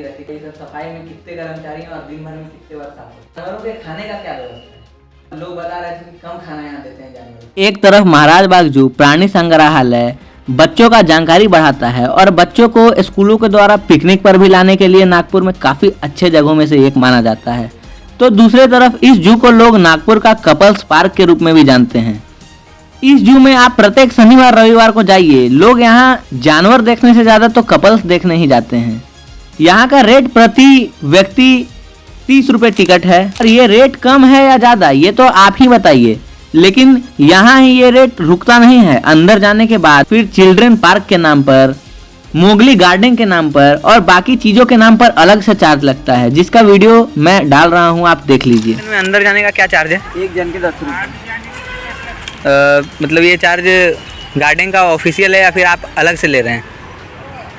रहती है। सर सफाई में कितने कर्मचारी हैं और दिन भर में कितने बार साफ होते हैं? जानवरों के खाने का क्या व्यवस्था है? लोग बता रहे थे कि कम खाना यहाँ देते हैं जानवर। एक तरफ महाराज बाग जू प्राणी संग्रहालय बच्चों का जानकारी बढ़ाता है और बच्चों को स्कूलों के द्वारा पिकनिक पर भी लाने के लिए नागपुर में काफ़ी अच्छे जगहों में से एक माना जाता है, तो दूसरे तरफ इस जू को लोग नागपुर का कपल्स पार्क के रूप में भी जानते हैं। इस जू में आप प्रत्येक शनिवार रविवार को जाइए। लोग यहाँ जानवर देखने से ज़्यादा तो कपल्स देखने ही जाते हैं। यहाँ का रेट प्रति व्यक्ति 30 रुपये टिकट है और ये रेट कम है या ज़्यादा ये तो आप ही बताइए, लेकिन यहाँ ही ये रेट रुकता नहीं है। अंदर जाने के बाद फिर चिल्ड्रन पार्क के नाम पर, मोगली गार्डन के नाम पर और बाकी चीज़ों के नाम पर अलग से चार्ज लगता है, जिसका वीडियो मैं डाल रहा हूँ, आप देख लीजिए। अंदर जाने का क्या चार्ज है? एक जन के 10 रुपये। मतलब ये चार्ज गार्डन का ऑफिशियल है या फिर आप अलग से ले रहे हैं?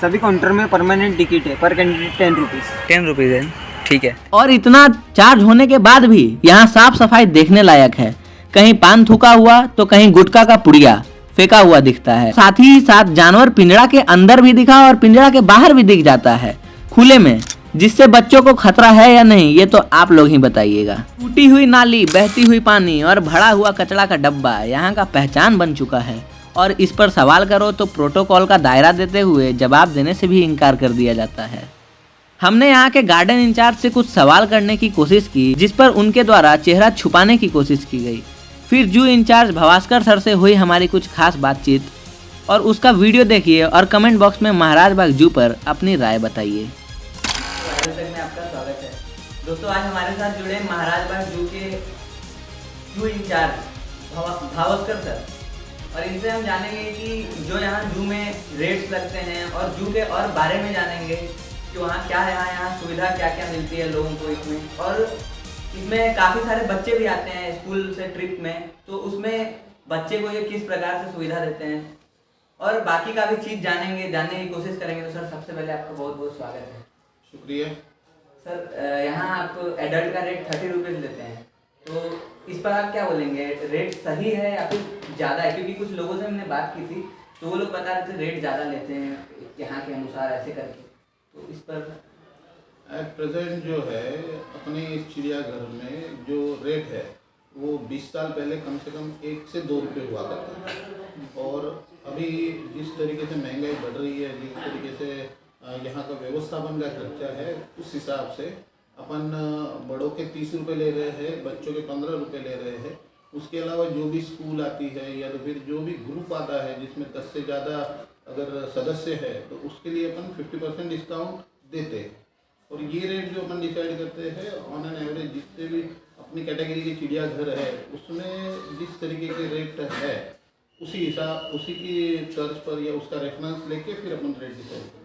सभी काउंटर में परमानेंट टिकट है, पर कैंडिडेट 10 रुपीज़। 10 रुपीज़ है, ठीक है। और इतना चार्ज होने के बाद भी यहाँ साफ सफाई देखने लायक है। कहीं पान थूका हुआ तो कहीं गुटखा का पुड़िया फेंका हुआ दिखता है। साथ ही साथ जानवर पिंजड़ा के अंदर भी दिखा और पिंजड़ा के बाहर भी दिख जाता है खुले में, जिससे बच्चों को खतरा है या नहीं ये तो आप लोग ही बताइएगा। टूटी हुई नाली, बहती हुई पानी और भरा हुआ कचरा का डब्बा यहाँ का पहचान बन चुका है और इस पर सवाल करो तो प्रोटोकॉल का दायरा देते हुए जवाब देने से भी इनकार कर दिया जाता है। हमने यहाँ के गार्डन इंचार्ज से कुछ सवाल करने की कोशिश की, जिस पर उनके द्वारा चेहरा छुपाने की कोशिश की गई। फिर जू इंचार्ज भवास्कर सर से हुई हमारी कुछ खास बातचीत और उसका वीडियो देखिए और कमेंट बॉक्स में महाराज बाग जू पर अपनी राय बताइए। में आपका स्वागत है दोस्तों। आज हमारे साथ जुड़े महाराज बाग जू के जू इंचार्ज भावस्कर सर, और इनसे हम जानेंगे कि जो यहाँ जू में रेट्स लगते हैं और जू के और बारे में जानेंगे कि वहाँ क्या है, यहाँ सुविधा क्या क्या मिलती है लोगों को इसमें। और इसमें काफ़ी सारे बच्चे भी आते हैं स्कूल से ट्रिप में, तो उसमें बच्चे को ये किस प्रकार से सुविधा देते हैं और बाकी का भी चीज़ जानने की कोशिश करेंगे। तो सर सबसे पहले आपका बहुत बहुत स्वागत है। शुक्रिया सर यहाँ आप एडल्ट का रेट 30 रुपीज़ लेते हैं, तो इस पर आप क्या बोलेंगे? रेट सही है या फिर ज़्यादा है? क्योंकि कुछ लोगों से हमने बात की थी तो वो लोग बता रहे थे रेट ज़्यादा लेते हैं यहाँ के अनुसार ऐसे करके, तो इस पर एट प्रेजेंट जो है अपने इस चिड़ियाघर में जो रेट है वो 20 साल पहले कम से कम 1 से 2 रुपये हुआ करता था, और अभी जिस तरीके से महंगाई बढ़ रही है, जिस तरीके से यहाँ का व्यवस्थापन का खर्चा है, उस हिसाब से अपन बड़ों के 30 रुपये ले रहे हैं, बच्चों के 15 रुपये ले रहे हैं। उसके अलावा जो भी स्कूल आती है या तो फिर जो भी ग्रुप आता है जिसमें 10 से ज़्यादा अगर सदस्य है तो उसके लिए अपन 50% डिस्काउंट देते हैं। और ये रेट जो अपन डिसाइड करते हैं ऑन एन एवरेज जितने भी अपनी कैटेगरी के चिड़ियाघर है उसमें जिस तरीके के रेट है उसी की तर्ज पर या उसका रेफरेंस लेके फिर अपन रेट डिसाइड करते हैं।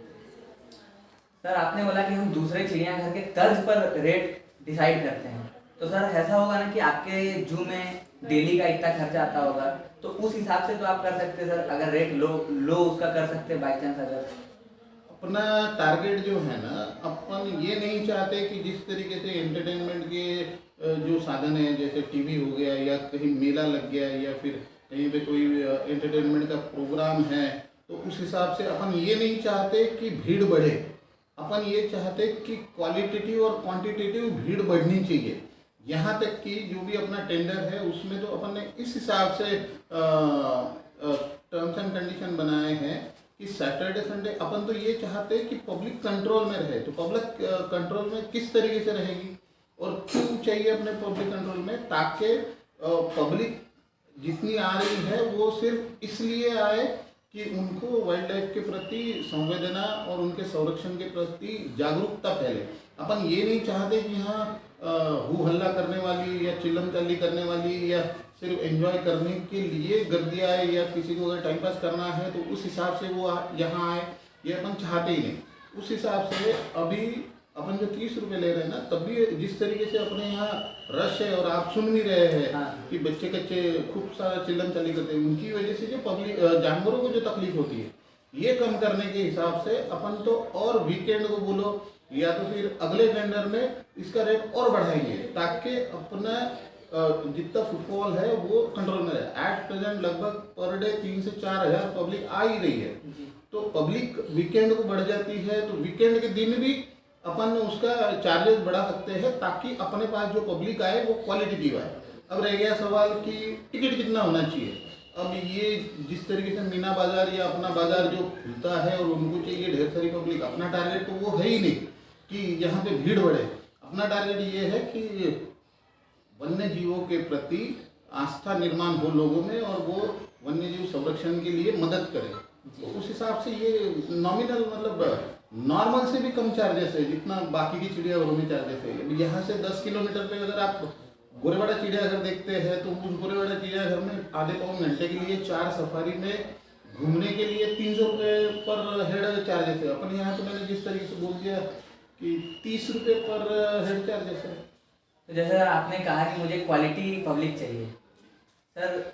सर आपने बोला कि हम दूसरे चिड़ियाघर के तर्ज पर रेट डिसाइड करते हैं, तो सर ऐसा होगा ना कि आपके जू में डेली का इतना खर्चा आता होगा, तो उस हिसाब से तो आप कर सकते हैं सर, अगर रेट लो उसका कर सकते हैं बाई चांस। अगर अपना टारगेट जो है ना, अपन ये नहीं चाहते कि जिस तरीके से एंटरटेनमेंट के जो साधन है जैसे टीवी हो गया या कहीं मेला लग गया या फिर कहीं पे कोई एंटरटेनमेंट का प्रोग्राम है, तो उस हिसाब से अपन ये नहीं चाहते कि भीड़ बढ़े। अपन ये चाहते कि क्वालिटेटिव और क्वांटिटेटिव भीड़ बढ़नी चाहिए। यहाँ तक कि जो भी अपना टेंडर है उसमें तो अपन ने इस हिसाब से टर्म्स एंड कंडीशन बनाए हैं कि सैटरडे संडे अपन तो ये चाहते हैं कि पब्लिक कंट्रोल में रहे। तो पब्लिक कंट्रोल में किस तरीके से रहेगी और क्यों चाहिए अपने पब्लिक कंट्रोल में, ताकि पब्लिक जितनी आ रही है वो सिर्फ इसलिए आए कि उनको वाइल्ड लाइफ के प्रति संवेदना और उनके संरक्षण के प्रति जागरूकता फैले। अपन ये नहीं चाहते कि यहाँ हू हल्ला करने वाली या चिल्लम चल्ली करने वाली या सिर्फ एंजॉय करने के लिए गर्दी आए या किसी को अगर टाइम पास करना है तो उस हिसाब से वो यहाँ आए, ये अपन चाहते ही नहीं। उस हिसाब से अभी अपन जो 30 रुपये ले रहे हैं ना, तब भी जिस तरीके से अपने यहाँ रश है और आप सुन भी रहे हैं कि बच्चे कच्चे खूब सारा चिल्लम चली करते हैं, उनकी वजह से जो पब्लिक जानवरों को जो तकलीफ होती है ये कम करने के हिसाब से अपन तो और वीकेंड को बोलो या तो फिर अगले टेंडर में इसका रेट और बढ़ाएंगे ताकि अपना जितना फुटफॉल है वो कंट्रोल में रहे। एट प्रेजेंट लगभग पर डे 3 से 4 हज़ार पब्लिक आ ही रही है, तो पब्लिक वीकेंड को बढ़ जाती है, तो वीकेंड के दिन भी अपन उसका चार्जेस बढ़ा सकते हैं ताकि अपने पास जो पब्लिक आए वो क्वालिटेटिव आए। अब रह गया सवाल कि टिकट कितना होना चाहिए। अब ये जिस तरीके से मीना बाजार या अपना बाजार जो खुलता है और उनको चाहिए ढेर सारी पब्लिक, अपना टारगेट तो वो है ही नहीं कि यहाँ पे भीड़ बढ़े। अपना टारगेट ये है कि वन्य जीवों के प्रति आस्था निर्माण हो लोगों में और वो वन्य जीव संरक्षण के लिए मदद करें। तो उस हिसाब से ये नॉमिनल मतलब नॉर्मल से भी कम चार्जेस है जितना बाकी की चिड़ियाघरों में चार्जेस है। अब यहाँ से 10 किलोमीटर पे अगर आप गोरेवाड़ा चिड़ियाघर देखते हैं तो उस गोरेवाड़ा चिड़ियाघर में आधे पौन घंटे के लिए 4 सफारी में घूमने के लिए 300 रुपये पर हेड चार्जेस है। अपन यहाँ तो मैंने जिस तरीके से बोल दिया कि 30 रुपये पर हेड चार्जेस है। तो जैसे आपने कहा कि मुझे क्वालिटी पब्लिक चाहिए सर,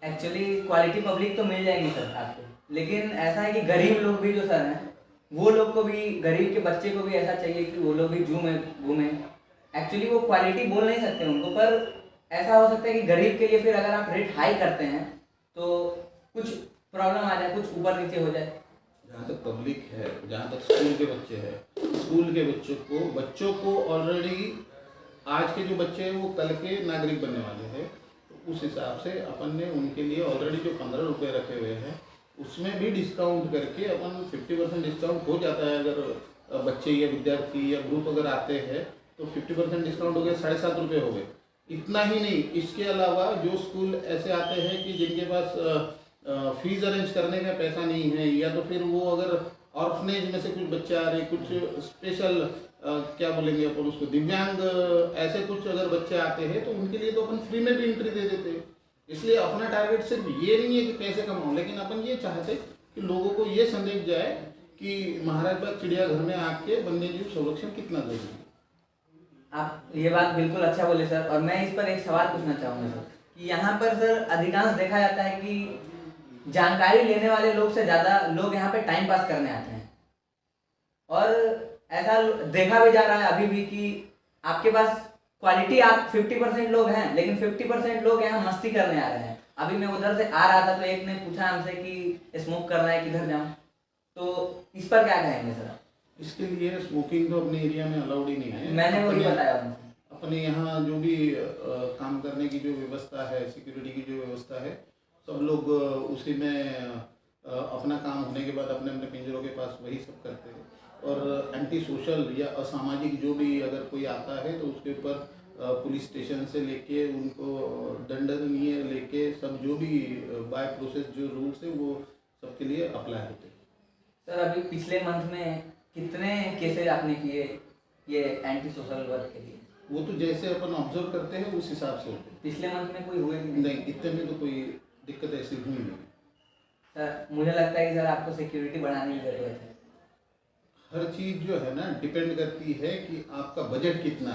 एक्चुअली क्वालिटी पब्लिक तो मिल जाएगी सर आपको, लेकिन ऐसा है कि गरीब लोग भी जो सर हैं वो लोग को भी, गरीब के बच्चे को भी ऐसा चाहिए कि वो लोग भी जू में घूमें। एक्चुअली वो क्वालिटी बोल नहीं सकते उनको, पर ऐसा हो सकता है कि गरीब के लिए फिर अगर आप रेट हाई करते हैं तो कुछ प्रॉब्लम आ जाए, कुछ ऊपर नीचे हो जाए। जहाँ तक पब्लिक है, जहाँ तक स्कूल के बच्चे हैं, स्कूल के बच्चों को ऑलरेडी आज के जो बच्चे हैं वो कल के नागरिक बनने वाले हैं। तो उस हिसाब से अपन ने उनके लिए ऑलरेडी जो 15 रुपये रखे हुए हैं उसमें भी डिस्काउंट करके अपन 50% डिस्काउंट हो जाता है। अगर बच्चे या विद्यार्थी या ग्रुप अगर आते हैं तो 50% डिस्काउंट हो गया, 7.5 रुपये हो गए। इतना ही नहीं, इसके अलावा जो स्कूल ऐसे आते हैं कि जिनके पास फीस अरेंज करने का पैसा नहीं है, या तो फिर वो अगर ऑर्फनेज में से कुछ बच्चे आ रहे, कुछ स्पेशल क्या बोलेंगे अपन उसको, दिव्यांग ऐसे कुछ अगर बच्चे आते हैं तो उनके लिए तो अपन फ्री में भी एंट्री दे देते हैं। इसलिए अपना टारगेट सिर्फ ये नहीं है कि पैसे कमाओ, लेकिन अपन ये चाहते कि लोगों को ये संदेश जाए कि महाराज बाग चिड़ियाघर में आके वन्य जीव संरक्षण कितना जरूरी है। आप ये बात बिल्कुल अच्छा बोले सर, और मैं इस पर एक सवाल पूछना चाहूँगा सर कि यहाँ पर सर अधिकांश देखा जाता है कि जानकारी लेने वाले लोग से ज़्यादा लोग यहाँ पे टाइम पास करने आते हैं, और ऐसा देखा भी जा रहा है अभी भी कि आपके पास क्वालिटी आप 50% लोग हैं, लेकिन 50% लोग यहाँ मस्ती करने आ रहे हैं। अभी मैं उधर से आ रहा था तो एक ने पूछा हमसे कि स्मोक करना है, किधर जाऊँ, तो इस पर क्या कहेंगे सर? इसके लिए स्मोकिंग तो अपने एरिया में अलाउड ही नहीं है। मैंने वही बताया उनको। अपने यहाँ जो भी काम करने की जो व्यवस्था है, सिक्योरिटी की जो व्यवस्था है, सब लोग उसी में अपना काम होने के बाद अपने अपने पिंजरों के पास वही सब करते हैं। और एंटी सोशल या असामाजिक जो भी अगर कोई आता है तो उसके ऊपर पुलिस स्टेशन से लेके उनको दंडनीय लेके सब जो भी बाय प्रोसेस जो रूल्स है वो सबके लिए अप्लाई होते हैं। सर अभी पिछले मंथ में कितने केसेज आपने किए ये एंटी सोशल वर्क के लिए? वो तो जैसे अपन ऑब्जर्व करते हैं उस हिसाब से होते हैं। पिछले मंथ में कोई हुए भी नहीं, इतने में तो कोई दिक्कत ऐसी हुई नहीं। सर मुझे लगता है कि सर आपको सिक्योरिटी बढ़ाने की ज़रूरत है। हर चीज़ जो है ना डिपेंड करती है कि आपका बजट कितना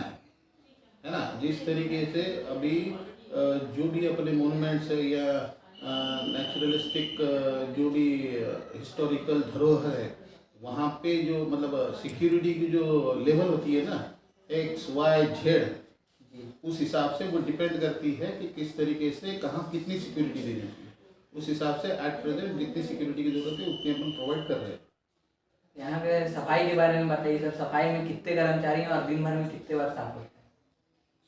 है ना। जिस तरीके से अभी जो भी अपने मोनूमेंट्स है या नेचुरलिस्टिक जो भी हिस्टोरिकल धरोहर है, वहाँ पे जो मतलब सिक्योरिटी की जो लेवल होती है ना XYZ, उस हिसाब से वो डिपेंड करती है कि किस तरीके से कहाँ कितनी सिक्योरिटी देनी चाहिए। उस हिसाब से एट प्रेजेंट जितनी सिक्योरिटी की जरूरत है उतनी अपन प्रोवाइड कर रहे हैं। यहाँ पे सफाई के बारे में बताइए सर, सफाई में कितने कर्मचारी हैं और दिन भर में कितने बार साफ होता है?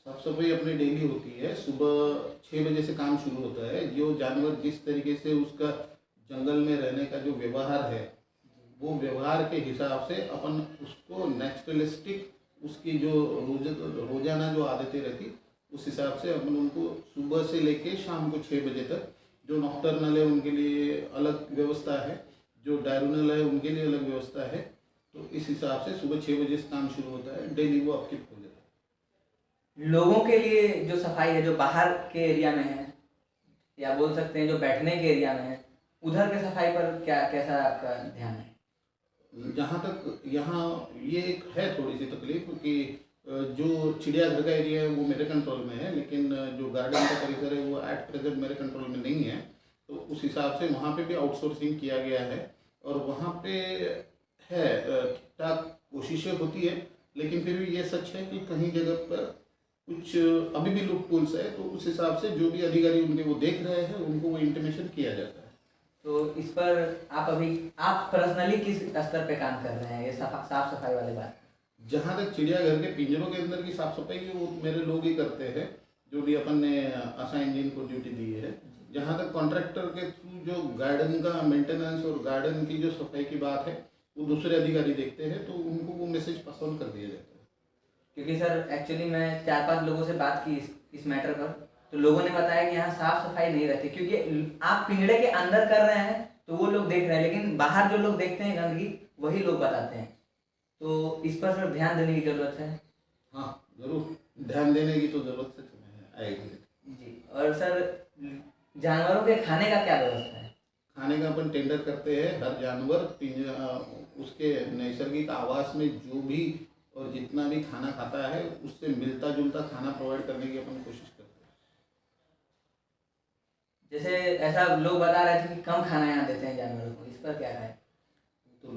साफ सफाई अपनी डेली होती है। सुबह 6 बजे से काम शुरू होता है। जो जानवर जिस तरीके से उसका जंगल में रहने का जो व्यवहार है, वो व्यवहार के हिसाब से अपन उसको नेचुरलिस्टिक उसकी जो रोजाना जो आदतें रहती उस हिसाब से अपन उनको सुबह से लेके शाम को 6 बजे तक, जो नॉक्टर्नल है उनके लिए अलग व्यवस्था है, जो डायरोनल है उनके लिए अलग व्यवस्था है। तो इस हिसाब से सुबह 6 बजे से काम शुरू होता है, डेली वो आपकी हो जाता है। लोगों के लिए जो सफाई है, जो बाहर के एरिया में है या बोल सकते हैं जो बैठने के एरिया में है, उधर के सफाई पर क्या कैसा आपका ध्यान है? जहाँ तक यहाँ ये एक है थोड़ी सी तकलीफ कि जो चिड़ियाघर का एरिया है वो मेरे कंट्रोल में है, लेकिन जो गार्डन का परिसर है वो एट प्रेजेंट मेरे कंट्रोल में नहीं है। तो उस हिसाब से वहाँ पे भी आउटसोर्सिंग किया गया है और वहाँ पे है ठीक ठाक कोशिशें होती है, लेकिन फिर भी ये सच है कि कहीं जगह पर कुछ अभी भी लूप होल्स है। तो उस हिसाब से जो भी अधिकारी उनके वो देख रहे हैं उनको वो इंटीमेशन किया जाता है। तो इस पर आप पर्सनली किस स्तर पे काम कर रहे हैं ये साफ सफाई वाले बात? जहाँ तक चिड़ियाघर के पिंजरों के अंदर की साफ सफाई है वो मेरे लोग ही करते हैं, जो भी अपन ने असाइन जिनको ड्यूटी दी है। जहाँ तक कॉन्ट्रैक्टर के थ्रू जो गार्डन का मेंटेनेंस और गार्डन की जो सफाई की बात है वो दूसरे अधिकारी देखते हैं, तो उनको वो मैसेज पास ऑन कर दिया जाता है। क्योंकि सर एक्चुअली मैं 4-5 लोगों से बात की इस मैटर पर, तो लोगों ने बताया कि यहाँ साफ सफाई नहीं रहती, क्योंकि आप पिंजड़े के अंदर कर रहे हैं तो वो लोग देख रहे हैं, लेकिन बाहर जो लोग देखते हैं गंदगी वही लोग बताते हैं। तो इस पर सर ध्यान देने की जरूरत है। हाँ जरूर ध्यान देने की तो जरूरत है आएगी जी। और सर जानवरों के खाने का क्या व्यवस्था है? खाने का अपन टेंडर करते हैं, हर जानवर उसके नैसर्गिक आवास में जो भी और जितना भी खाना खाता है उससे मिलता जुलता खाना प्रोवाइड करने की अपन कोशिश करते हैं। जैसे ऐसा लोग बता रहे थे कि कम खाना यहाँ देते हैं जानवरों को, इस पर क्या राय? तो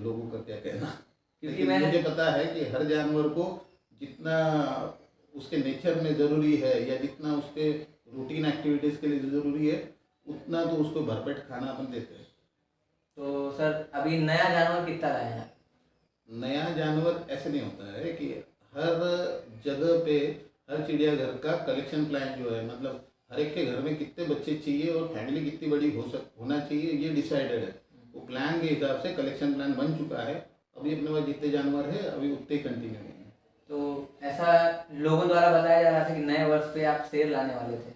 लोगों का क्या कहना, क्योंकि लेकिन मुझे पता है कि हर जानवर को जितना उसके नेचर में ज़रूरी है या जितना उसके रूटीन एक्टिविटीज़ के लिए ज़रूरी है उतना तो उसको भरपेट खाना अपन देते हैं। तो सर अभी नया जानवर कितना लाए हैं? नया जानवर ऐसे नहीं होता है कि हर जगह पे हर चिड़ियाघर का कलेक्शन प्लान जो है, मतलब हर एक के घर में कितने बच्चे चाहिए और फैमिली कितनी बड़ी होना चाहिए, ये डिसाइडेड है। वो प्लान के हिसाब से कलेक्शन प्लान बन चुका है। अभी अपने पास जितने जानवर है अभी उतने कंटिन्यू है। तो ऐसा लोगों द्वारा बताया जा रहा था कि नए वर्ष पे आप शेर लाने वाले थे।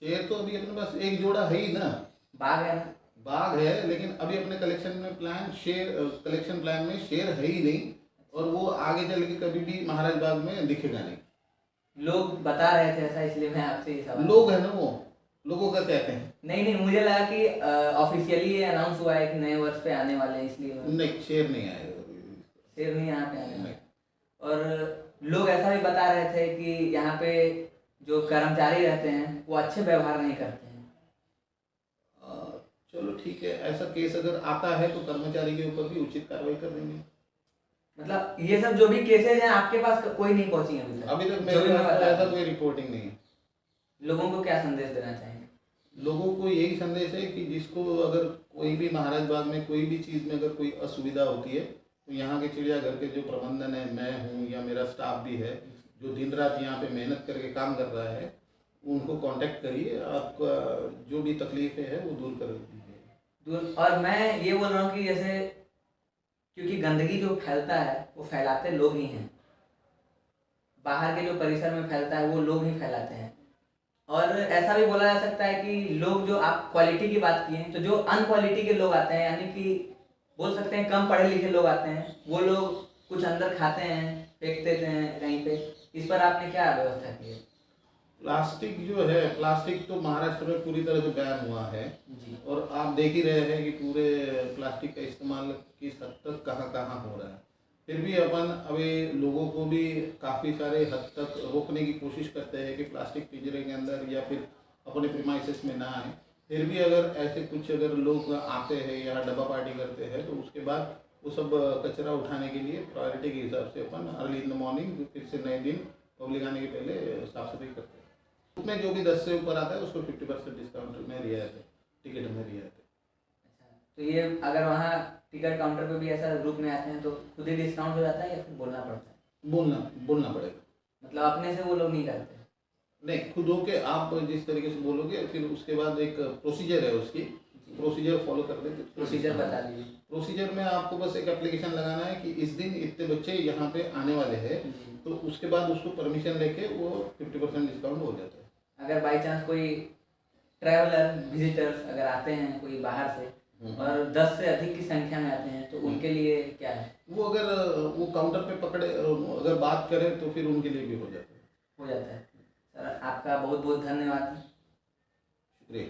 शेर तो अभी अपने पास एक जोड़ा है ही ना, बाघ है ना? बाघ है, लेकिन अभी अपने कलेक्शन प्लान में शेर है ही नहीं, और वो आगे चल के कभी भी महाराज बाग में दिखेगा नहीं। लोग बता रहे थे ऐसा, इसलिए मैं आपसे ये सवाल। लोग है ना, वो लोगों का कहते हैं। नहीं, मुझे लगा कि ऑफिशियली ये अनाउंस हुआ है कि नए वर्ष पे आने वाले हैं, इसलिए नहीं, शेर नहीं आएगा। शेर नहीं यहाँ पे आने वाले। नहीं। और लोग ऐसा भी बता रहे थे कि यहाँ पे जो कर्मचारी रहते हैं वो अच्छे व्यवहार नहीं करते हैं। चलो ठीक है, ऐसा केस अगर आता है तो कर्मचारी के ऊपर भी उचित कार्रवाई कर देंगे। मतलब ये सब जो भी केसेज हैं आपके पास कोई नहीं पहुंची है अभी तक जो मेरे भी मैं पास बता ऐसा रहा हूं। कोई रिपोर्टिंग नहीं है। लोगों को क्या संदेश देना चाहेंगे? लोगों को यही संदेश है कि जिसको अगर कोई भी महाराज बाग में कोई भी चीज़ में अगर कोई असुविधा होती है तो यहाँ के चिड़ियाघर के जो प्रबंधन है, मैं हूँ या मेरा स्टाफ भी है जो दिन रात यहाँ पे मेहनत करके काम कर रहा है, उनको कांटेक्ट करिए, आपका जो भी तकलीफें है वो दूर कर दीजिए। और मैं ये बोल रहा हूँ कि जैसे क्योंकि गंदगी जो फैलता है वो फैलाते लोग ही हैं, बाहर के जो परिसर में फैलता है वो लोग ही फैलाते हैं। और ऐसा भी बोला जा सकता है कि लोग जो आप क्वालिटी की बात किए हैं, तो जो अनक्वालिटी के लोग आते हैं, यानी कि बोल सकते हैं कम पढ़े लिखे लोग आते हैं, वो लोग कुछ अंदर खाते हैं, फेंक देते हैं कहीं पे, इस पर आपने क्या व्यवस्था की है? प्लास्टिक जो है, प्लास्टिक तो महाराष्ट्र में पूरी तरह से बैन हुआ है जी। और आप देख ही रहे हैं कि पूरे प्लास्टिक का इस्तेमाल किस हद तक कहाँ कहाँ हो रहा है। फिर भी अपन अभी लोगों को भी काफ़ी सारे हद तक रोकने की कोशिश करते हैं कि प्लास्टिक पिंजरे के अंदर या फिर अपने प्रीमाइसेस में ना आए। फिर भी अगर ऐसे कुछ अगर लोग आते हैं या डब्बा पार्टी करते हैं तो उसके बाद वो सब कचरा उठाने के लिए प्रायोरिटी के हिसाब से अपन अर्ली इन द मॉर्निंग फिर से नए दिन पब्लिक आने के पहले साफ सफाई करते हैं। उसमें जो भी 10 से ऊपर आता है उसको 50% डिस्काउंट में रियायत है, टिकट में रियायत है। अच्छा, तो ये अगर वहाँ टिकट काउंटर पे भी ऐसा ग्रुप में आते हैं तो खुद ही डिस्काउंट हो जाता है या फिर बोलना पड़ता है? बोलना पड़ेगा। मतलब अपने से वो लोग नहीं करते? नहीं, खुद होके आप जिस तरीके से बोलोगे फिर उसके बाद एक प्रोसीजर है, उसकी प्रोसीजर फॉलो कर देते। प्रोसीजर बता दीजिए। प्रोसीजर में आपको बस एक एप्लीकेशन लगाना है कि इस दिन इतने बच्चे यहाँ पे आने वाले हैं, तो उसके बाद उसको परमिशन लेके वो 50% डिस्काउंट हो जाता है। अगर बाई चांस कोई ट्रैवलर विजिटर्स अगर आते हैं कोई बाहर से और 10 से अधिक की संख्या में आते हैं तो उनके लिए क्या है? वो अगर वो काउंटर पे पकड़े अगर बात करें तो फिर उनके लिए भी हो जाता है। हो जाता है। सर आपका बहुत बहुत धन्यवाद। शुक्रिया।